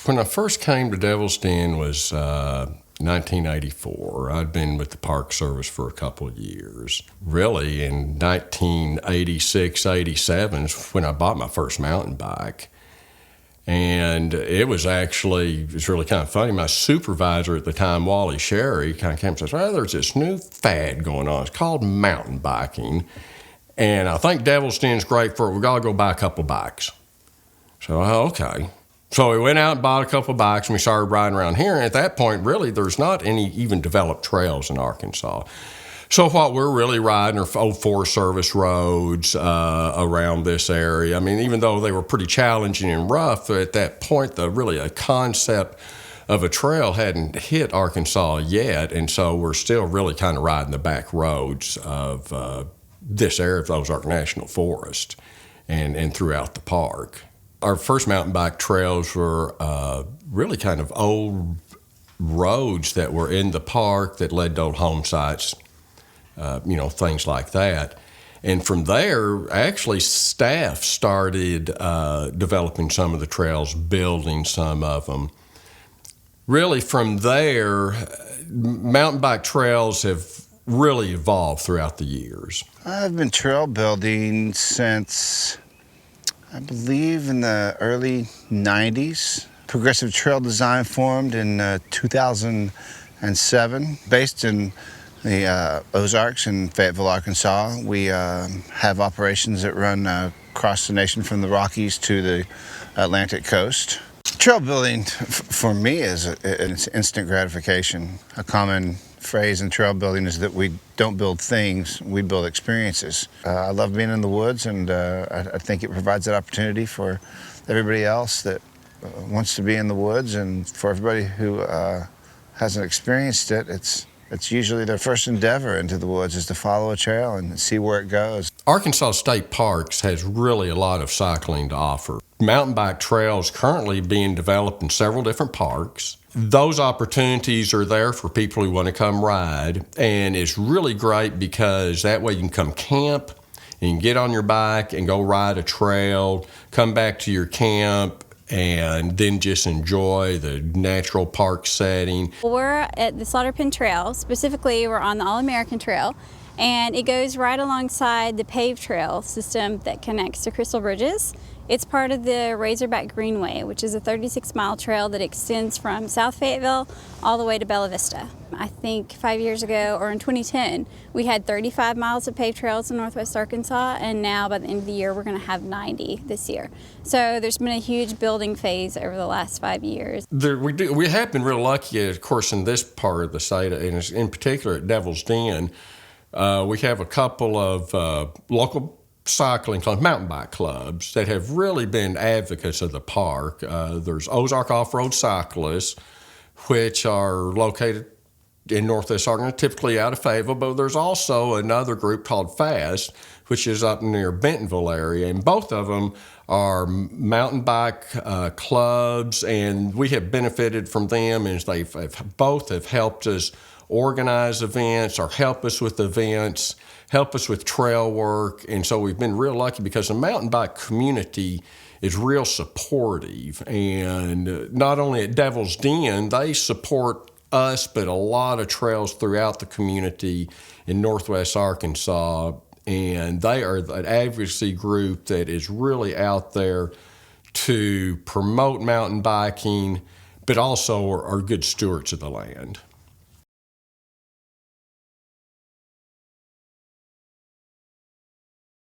When I first came to Devil's Den was 1984. I'd been with the Park Service for a couple of years. Really, in 1986, 87 is when I bought my first mountain bike. And it was really kind of funny. My supervisor at the time, Wally Sherry, kind of came and says, well, there's this new fad going on. It's called mountain biking. And I think Devil's Den's great for it. We got to go buy a couple bikes. So, okay. So we went out and bought a couple bikes, and we started riding around here. And at that point, really, there's not any even developed trails in Arkansas. So what we're really riding are old Forest Service roads around this area. I mean, even though they were pretty challenging and rough, at that point, a concept of a trail hadn't hit Arkansas yet. And so we're still really kind of riding the back roads of this area of the Ozark National Forest and throughout the park. Our first mountain bike trails were really kind of old roads that were in the park that led to old home sites, things like that. And from there, actually, staff started developing some of the trails, building some of them. Really, from there, mountain bike trails have really evolved throughout the years. I've been trail building since, I believe, in the early 90s. Progressive Trail Design formed in 2007, based in the Ozarks in Fayetteville, Arkansas. We have operations that run across the nation from the Rockies to the Atlantic coast. Trail building for me is it's instant gratification. A common phrase in trail building is that we don't build things, we build experiences. I love being in the woods, and I think it provides that opportunity for everybody else that wants to be in the woods, and for everybody who hasn't experienced it, it's usually their first endeavor into the woods is to follow a trail and see where it goes. Arkansas State Parks has really a lot of cycling to offer. Mountain bike trails currently being developed in several different parks. Those opportunities are there for people who want to come ride, and it's really great because that way you can come camp, you can get on your bike and go ride a trail, come back to your camp, and then just enjoy the natural park setting. We're at the Slaughter Pen Trail. Specifically, we're on the All-American Trail, and it goes right alongside the paved trail system that connects to Crystal Bridges. It's part of the Razorback Greenway, which is a 36-mile trail that extends from South Fayetteville all the way to Bella Vista. I think 5 years ago, or in 2010, we had 35 miles of paved trails in Northwest Arkansas, and now by the end of the year, we're going to have 90 this year. So there's been a huge building phase over the last 5 years. We have been real lucky, of course, in this part of the state, and in particular at Devil's Den. We have a couple of local cycling clubs, mountain bike clubs, that have really been advocates of the park. There's Ozark Off-Road Cyclists, which are located in Northwest Arkansas, typically out of Fayetteville, but there's also another group called FAST, which is up near Bentonville area, and both of them are mountain bike clubs, and we have benefited from them, and both have helped us organize events or help us with events, help us with trail work. And so we've been real lucky because the mountain bike community is real supportive. And not only at Devil's Den, they support us, but a lot of trails throughout the community in Northwest Arkansas. And they are an advocacy group that is really out there to promote mountain biking, but also are good stewards of the land.